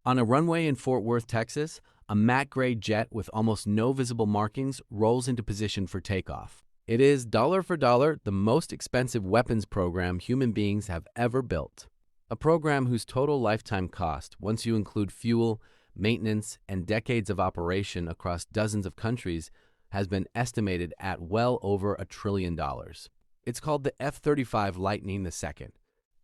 On a runway in Fort Worth, Texas, a matte gray jet with almost no visible markings rolls into position for takeoff. It is, dollar for dollar, the most expensive weapons program human beings have ever built. A program whose total lifetime cost, once you include fuel, maintenance, and decades of operation across dozens of countries, has been estimated at well over $1 trillion. It's called the F-35 Lightning II,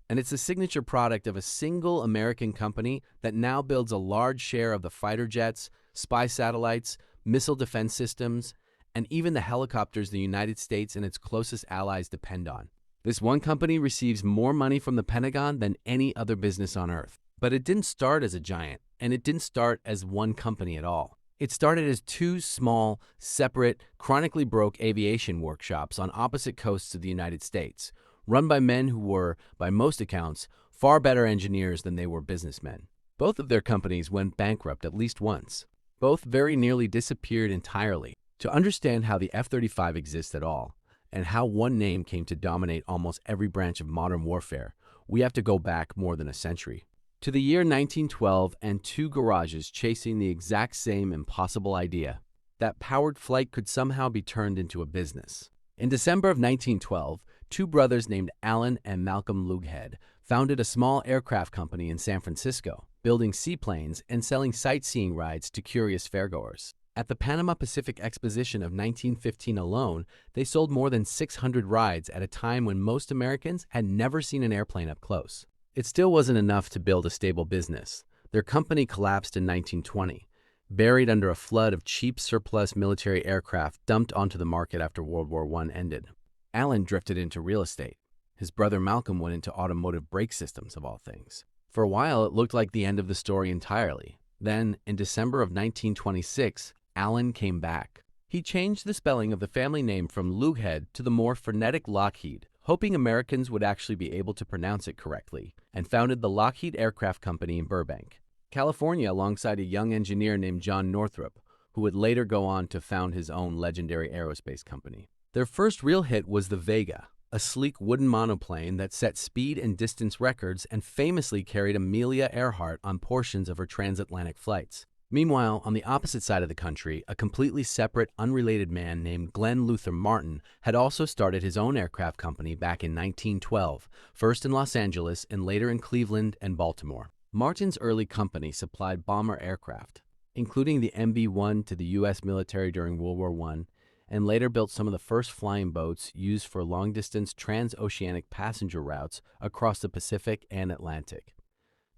and it's a signature product of a single American company that now builds a large share of the fighter jets, spy satellites, missile defense systems, and even the helicopters the United States and its closest allies depend on. This one company receives more money from the Pentagon than any other business on Earth. But it didn't start as a giant, and it didn't start as one company at all. It started as two small, separate, chronically broke aviation workshops on opposite coasts of the United States, run by men who were, by most accounts, far better engineers than they were businessmen. Both of their companies went bankrupt at least once. Both very nearly disappeared entirely. To understand how the F-35 exists at all, and how one name came to dominate almost every branch of modern warfare, we have to go back more than a century. To the year 1912 and two garages chasing the exact same impossible idea, that powered flight could somehow be turned into a business. In December of 1912, two brothers named Alan and Malcolm Lougheed founded a small aircraft company in San Francisco, building seaplanes and selling sightseeing rides to curious fairgoers. At the Panama Pacific Exposition of 1915 alone, they sold more than 600 rides at a time when most Americans had never seen an airplane up close. It still wasn't enough to build a stable business. Their company collapsed in 1920, buried under a flood of cheap surplus military aircraft dumped onto the market after World War I ended. Alan drifted into real estate. His brother Malcolm went into automotive brake systems, of all things. For a while, it looked like the end of the story entirely. Then, in December of 1926, Alan came back. He changed the spelling of the family name from Lougheed to the more phonetic Lockheed, hoping Americans would actually be able to pronounce it correctly, and founded the Lockheed Aircraft Company in Burbank, California, alongside a young engineer named John Northrop, who would later go on to found his own legendary aerospace company. Their first real hit was the Vega, a sleek wooden monoplane that set speed and distance records and famously carried Amelia Earhart on portions of her transatlantic flights. Meanwhile, on the opposite side of the country, a completely separate, unrelated man named Glenn Luther Martin had also started his own aircraft company back in 1912, first in Los Angeles and later in Cleveland and Baltimore. Martin's early company supplied bomber aircraft, including the MB-1 to the U.S. military during World War I, and later built some of the first flying boats used for long-distance transoceanic passenger routes across the Pacific and Atlantic.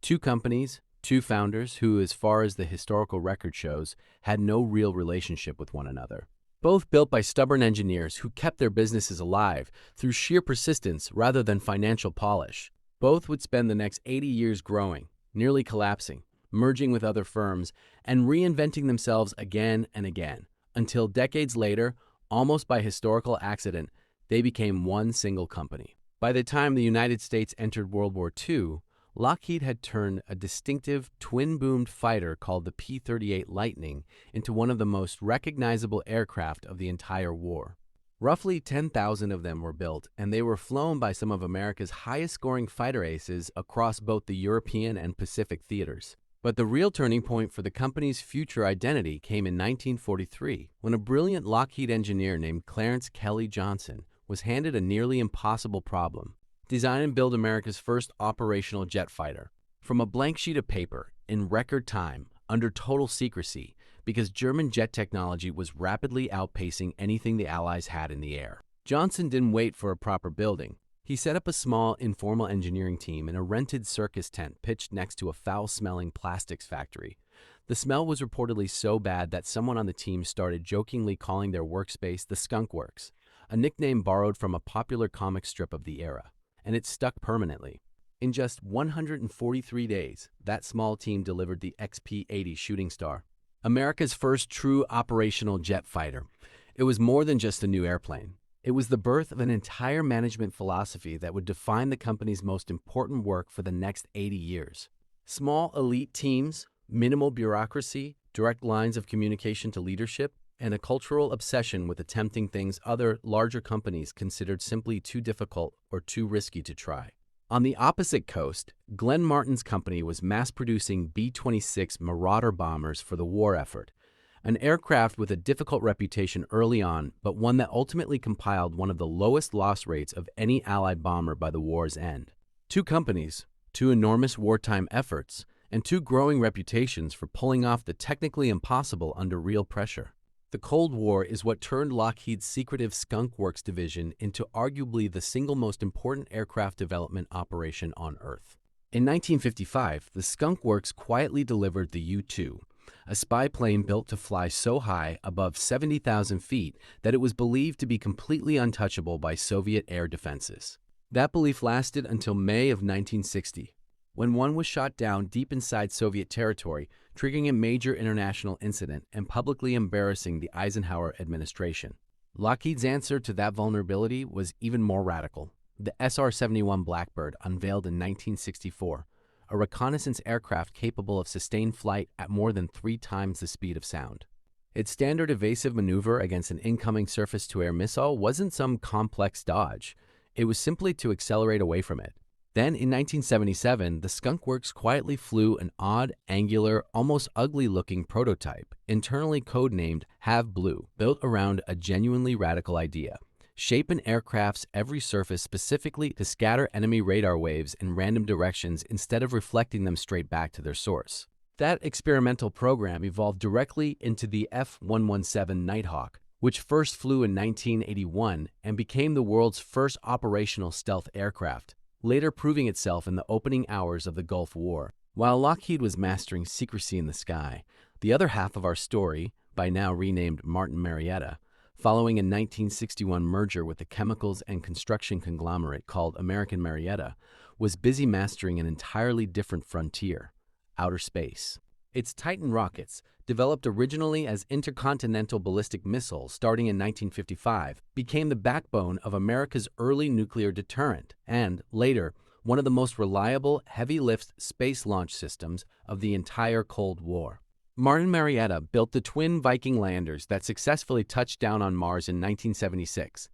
Two companies, two founders who, as far as the historical record shows, had no real relationship with one another. Both built by stubborn engineers who kept their businesses alive through sheer persistence rather than financial polish. Both would spend the next 80 years growing, nearly collapsing, merging with other firms, and reinventing themselves again and again, until decades later, almost by historical accident, they became one single company. By the time the United States entered World War II, Lockheed had turned a distinctive twin-boomed fighter called the P-38 Lightning into one of the most recognizable aircraft of the entire war. Roughly 10,000 of them were built, and they were flown by some of America's highest-scoring fighter aces across both the European and Pacific theaters. But the real turning point for the company's future identity came in 1943, when a brilliant Lockheed engineer named Clarence Kelly Johnson was handed a nearly impossible problem: design and build America's first operational jet fighter. From a blank sheet of paper, in record time, under total secrecy, because German jet technology was rapidly outpacing anything the Allies had in the air. Johnson didn't wait for a proper building. He set up a small, informal engineering team in a rented circus tent pitched next to a foul-smelling plastics factory. The smell was reportedly so bad that someone on the team started jokingly calling their workspace the Skunk Works, a nickname borrowed from a popular comic strip of the era. And it stuck permanently. In just 143 days, that small team delivered the XP-80 Shooting Star, America's first true operational jet fighter. It was more than just a new airplane. It was the birth of an entire management philosophy that would define the company's most important work for the next 80 years. Small elite teams, minimal bureaucracy, direct lines of communication to leadership, and a cultural obsession with attempting things other, larger companies considered simply too difficult or too risky to try. On the opposite coast, Glenn Martin's company was mass-producing B-26 Marauder bombers for the war effort, an aircraft with a difficult reputation early on, but one that ultimately compiled one of the lowest loss rates of any Allied bomber by the war's end. Two companies, two enormous wartime efforts, and two growing reputations for pulling off the technically impossible under real pressure. The Cold War is what turned Lockheed's secretive Skunk Works division into arguably the single most important aircraft development operation on Earth. In 1955, the Skunk Works quietly delivered the U-2, a spy plane built to fly so high above 70,000 feet that it was believed to be completely untouchable by Soviet air defenses. That belief lasted until May of 1960, when one was shot down deep inside Soviet territory, triggering a major international incident and publicly embarrassing the Eisenhower administration. Lockheed's answer to that vulnerability was even more radical. The SR-71 Blackbird, unveiled in 1964, a reconnaissance aircraft capable of sustained flight at more than 3 times the speed of sound. Its standard evasive maneuver against an incoming surface-to-air missile wasn't some complex dodge. It was simply to accelerate away from it. Then, in 1977, the Skunk Works quietly flew an odd, angular, almost ugly-looking prototype, internally codenamed Have Blue, built around a genuinely radical idea: shape an aircraft's every surface specifically to scatter enemy radar waves in random directions instead of reflecting them straight back to their source. That experimental program evolved directly into the F-117 Nighthawk, which first flew in 1981 and became the world's first operational stealth aircraft, later proving itself in the opening hours of the Gulf War. While Lockheed was mastering secrecy in the sky, the other half of our story, by now renamed Martin Marietta, following a 1961 merger with the chemicals and construction conglomerate called American Marietta, was busy mastering an entirely different frontier: outer space. Its Titan rockets, developed originally as intercontinental ballistic missiles starting in 1955, became the backbone of America's early nuclear deterrent and, later, one of the most reliable heavy-lift space launch systems of the entire Cold War. Martin Marietta built the twin Viking landers that successfully touched down on Mars in 1976,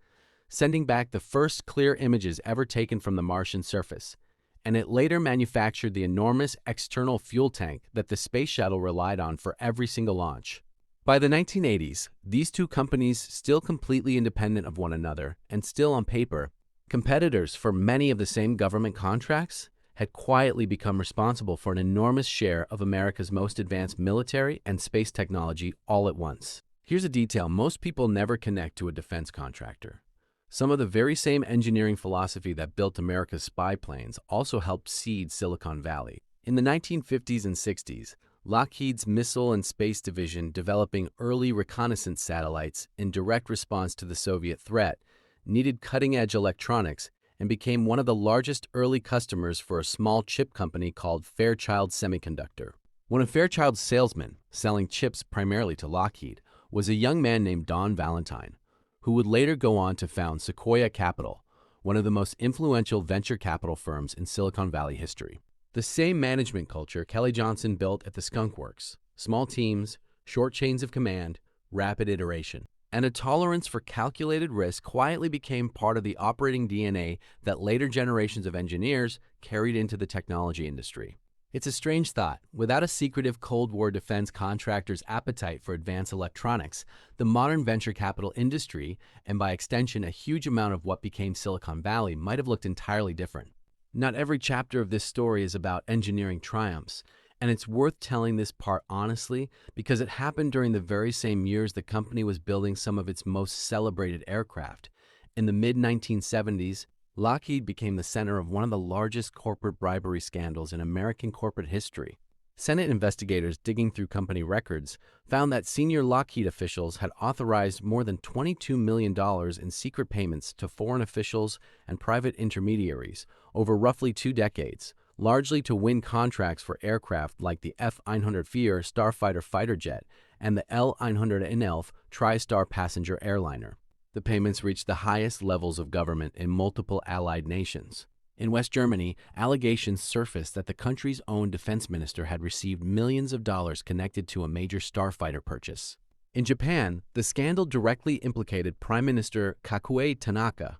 sending back the first clear images ever taken from the Martian surface, and it later manufactured the enormous external fuel tank that the space shuttle relied on for every single launch. By the 1980s, these two companies, still completely independent of one another and still on paper competitors for many of the same government contracts, had quietly become responsible for an enormous share of America's most advanced military and space technology all at once. Here's a detail most people never connect to a defense contractor. Some of the very same engineering philosophy that built America's spy planes also helped seed Silicon Valley. In the 1950s and 60s, Lockheed's Missile and Space Division, developing early reconnaissance satellites in direct response to the Soviet threat, needed cutting-edge electronics and became one of the largest early customers for a small chip company called Fairchild Semiconductor. One of Fairchild's salesmen, selling chips primarily to Lockheed, was a young man named Don Valentine, who would later go on to found Sequoia Capital, one of the most influential venture capital firms in Silicon Valley history. The same management culture Kelly Johnson built at the Skunk Works: small teams, short chains of command, rapid iteration, and a tolerance for calculated risk quietly became part of the operating DNA that later generations of engineers carried into the technology industry. It's a strange thought. Without a secretive Cold War defense contractor's appetite for advanced electronics, the modern venture capital industry, and by extension a huge amount of what became Silicon Valley, might have looked entirely different. Not every chapter of this story is about engineering triumphs, and it's worth telling this part honestly because it happened during the very same years the company was building some of its most celebrated aircraft. In the mid-1970s, Lockheed became the center of one of the largest corporate bribery scandals in American corporate history. Senate investigators digging through company records found that senior Lockheed officials had authorized more than $22 million in secret payments to foreign officials and private intermediaries over roughly 2 decades, largely to win contracts for aircraft like the F-104 Starfighter fighter jet and the L-111 TriStar passenger airliner. The payments reached the highest levels of government in multiple allied nations. In West Germany, allegations surfaced that the country's own defense minister had received millions of dollars connected to a major starfighter purchase. In Japan, the scandal directly implicated Prime Minister Kakue Tanaka,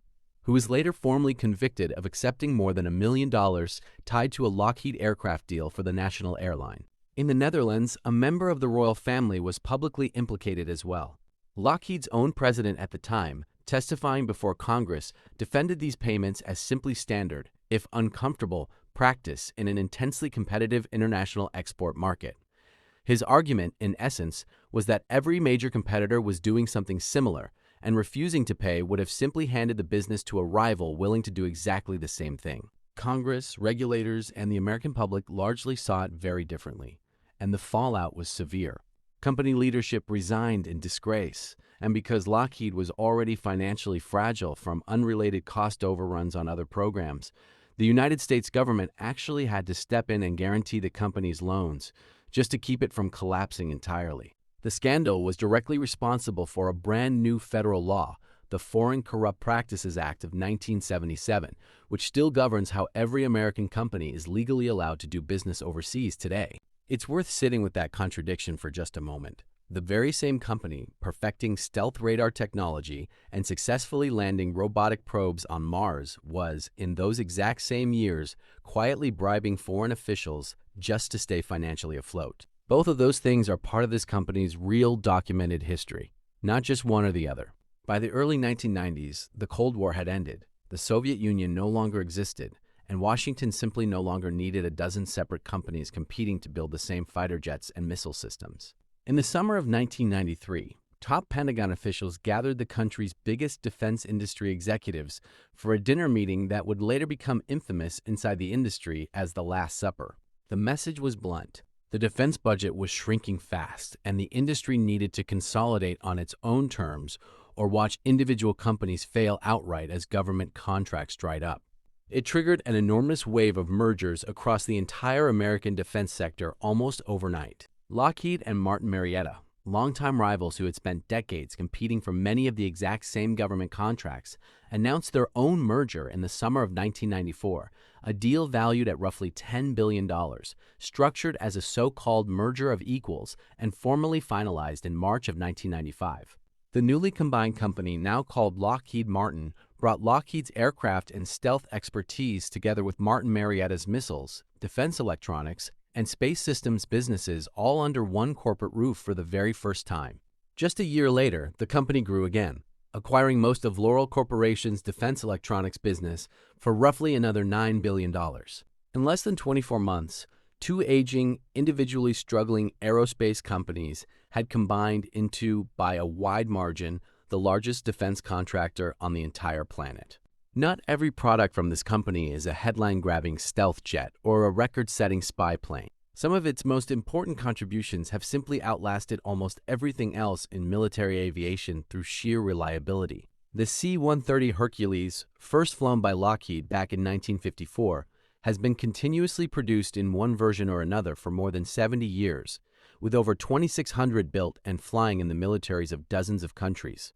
who was later formally convicted of accepting more than $1 million tied to a Lockheed aircraft deal for the national airline. In the Netherlands, a member of the royal family was publicly implicated as well. Lockheed's own president at the time, testifying before Congress, defended these payments as simply standard, if uncomfortable, practice in an intensely competitive international export market. His argument, in essence, was that every major competitor was doing something similar, and refusing to pay would have simply handed the business to a rival willing to do exactly the same thing. Congress, regulators, and the American public largely saw it very differently, and the fallout was severe. Company leadership resigned in disgrace, and because Lockheed was already financially fragile from unrelated cost overruns on other programs, the United States government actually had to step in and guarantee the company's loans, just to keep it from collapsing entirely. The scandal was directly responsible for a brand new federal law, the Foreign Corrupt Practices Act of 1977, which still governs how every American company is legally allowed to do business overseas today. It's worth sitting with that contradiction for just a moment. The very same company perfecting stealth radar technology and successfully landing robotic probes on Mars was, in those exact same years, quietly bribing foreign officials just to stay financially afloat. Both of those things are part of this company's real documented history, not just one or the other. By the early 1990s, the Cold War had ended, the Soviet Union no longer existed, and Washington simply no longer needed a dozen separate companies competing to build the same fighter jets and missile systems. In the summer of 1993, top Pentagon officials gathered the country's biggest defense industry executives for a dinner meeting that would later become infamous inside the industry as the Last Supper. The message was blunt. The defense budget was shrinking fast, and the industry needed to consolidate on its own terms or watch individual companies fail outright as government contracts dried up. It triggered an enormous wave of mergers across the entire American defense sector almost overnight. Lockheed and Martin Marietta, longtime rivals who had spent decades competing for many of the exact same government contracts, announced their own merger in the summer of 1994, a deal valued at roughly $10 billion, structured as a so-called merger of equals and formally finalized in March of 1995. The newly combined company, now called Lockheed Martin, brought Lockheed's aircraft and stealth expertise together with Martin Marietta's missiles, defense electronics, and space systems businesses all under one corporate roof for the very first time. Just a year later, the company grew again, acquiring most of Loral Corporation's defense electronics business for roughly another $9 billion. In less than 24 months, two aging, individually struggling aerospace companies had combined into, by a wide margin, the largest defense contractor on the entire planet. Not every product from this company is a headline-grabbing stealth jet or a record-setting spy plane. Some of its most important contributions have simply outlasted almost everything else in military aviation through sheer reliability. The C-130 Hercules, first flown by Lockheed back in 1954, has been continuously produced in one version or another for more than 70 years, with over 2,600 built and flying in the militaries of dozens of countries.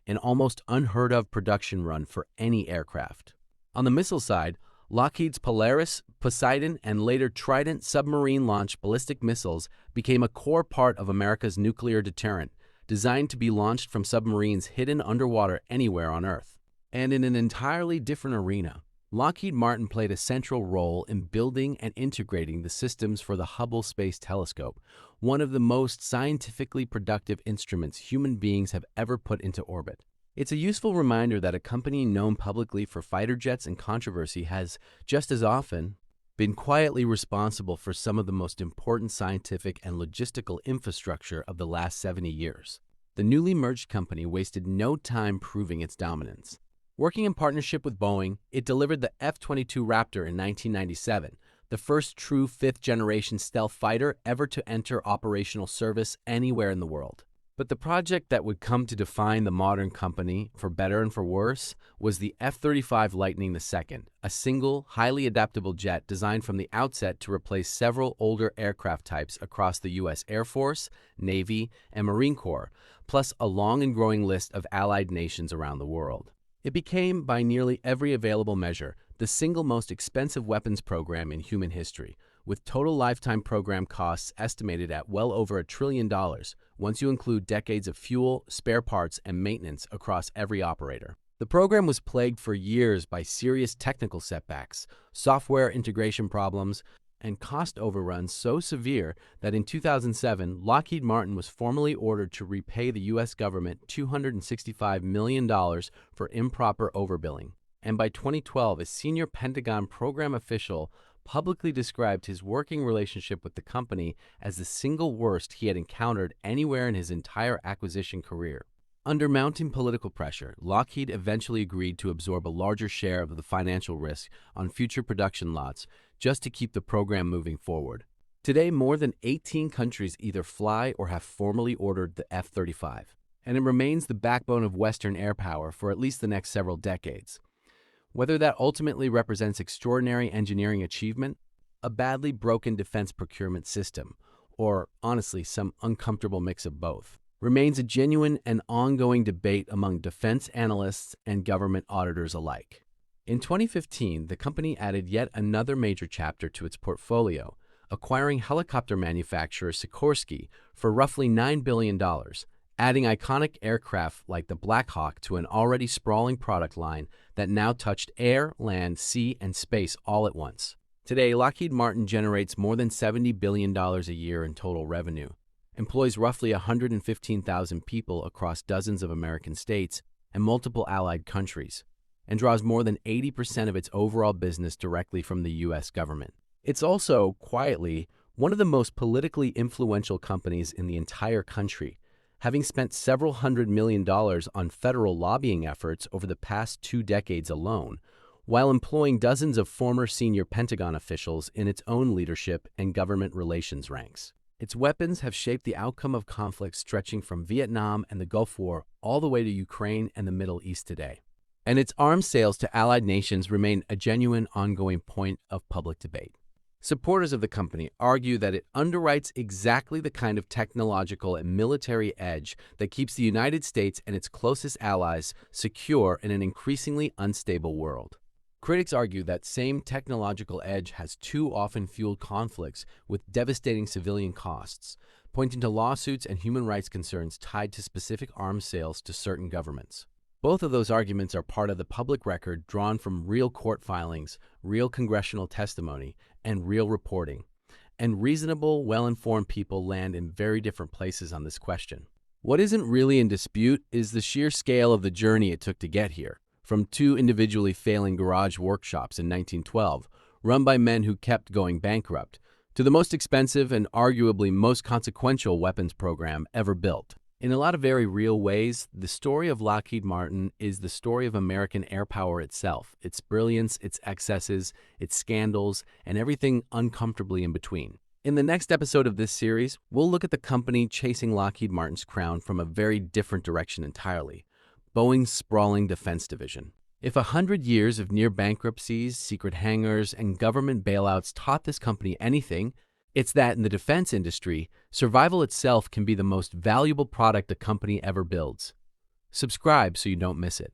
An almost unheard-of production run for any aircraft. On the missile side, Lockheed's Polaris, Poseidon, and later Trident submarine-launched ballistic missiles became a core part of America's nuclear deterrent, designed to be launched from submarines hidden underwater anywhere on Earth. And in an entirely different arena, Lockheed Martin played a central role in building and integrating the systems for the Hubble Space Telescope, one of the most scientifically productive instruments human beings have ever put into orbit. It's a useful reminder that a company known publicly for fighter jets and controversy has, just as often, been quietly responsible for some of the most important scientific and logistical infrastructure of the last 70 years. The newly merged company wasted no time proving its dominance. Working in partnership with Boeing, it delivered the F-22 Raptor in 1997, the first true fifth-generation stealth fighter ever to enter operational service anywhere in the world. But the project that would come to define the modern company, for better and for worse, was the F-35 Lightning II, a single, highly adaptable jet designed from the outset to replace several older aircraft types across the U.S. Air Force, Navy, and Marine Corps, plus a long and growing list of allied nations around the world. It became, by nearly every available measure, the single most expensive weapons program in human history, with total lifetime program costs estimated at well over $1 trillion, once you include decades of fuel, spare parts, and maintenance across every operator. The program was plagued for years by serious technical setbacks, software integration problems, and cost overruns so severe that in 2007, Lockheed Martin was formally ordered to repay the U.S. government $265 million for improper overbilling. And by 2012, a senior Pentagon program official publicly described his working relationship with the company as the single worst he had encountered anywhere in his entire acquisition career. Under mounting political pressure, Lockheed eventually agreed to absorb a larger share of the financial risk on future production lots just to keep the program moving forward. Today, more than 18 countries either fly or have formally ordered the F-35, and it remains the backbone of Western air power for at least the next several decades. Whether that ultimately represents extraordinary engineering achievement, a badly broken defense procurement system, or, honestly, some uncomfortable mix of both, remains a genuine and ongoing debate among defense analysts and government auditors alike. In 2015, the company added yet another major chapter to its portfolio, acquiring helicopter manufacturer Sikorsky for roughly $9 billion, adding iconic aircraft like the Black Hawk to an already sprawling product line that now touched air, land, sea, and space all at once. Today, Lockheed Martin generates more than $70 billion a year in total revenue, employs roughly 115,000 people across dozens of American states and multiple allied countries, and draws more than 80% of its overall business directly from the U.S. government. It's also, quietly, one of the most politically influential companies in the entire country, having spent several $100 million on federal lobbying efforts over the past 2 decades alone, while employing dozens of former senior Pentagon officials in its own leadership and government relations ranks. Its weapons have shaped the outcome of conflicts stretching from Vietnam and the Gulf War all the way to Ukraine and the Middle East today. And its arms sales to allied nations remain a genuine ongoing point of public debate. Supporters of the company argue that it underwrites exactly the kind of technological and military edge that keeps the United States and its closest allies secure in an increasingly unstable world. Critics argue that same technological edge has too often fueled conflicts with devastating civilian costs, pointing to lawsuits and human rights concerns tied to specific arms sales to certain governments. Both of those arguments are part of the public record drawn from real court filings, real congressional testimony, and real reporting. And reasonable, well-informed people land in very different places on this question. What isn't really in dispute is the sheer scale of the journey it took to get here, from 2 individually failing garage workshops in 1912, run by men who kept going bankrupt, to the most expensive and arguably most consequential weapons program ever built. In a lot of very real ways, the story of Lockheed Martin is the story of American air power itself, its brilliance, its excesses, its scandals, and everything uncomfortably in between. In the next episode of this series, we'll look at the company chasing Lockheed Martin's crown from a very different direction entirely, Boeing's sprawling defense division. If 100 years of near bankruptcies, secret hangars, and government bailouts taught this company anything, it's that in the defense industry, survival itself can be the most valuable product a company ever builds. Subscribe so you don't miss it.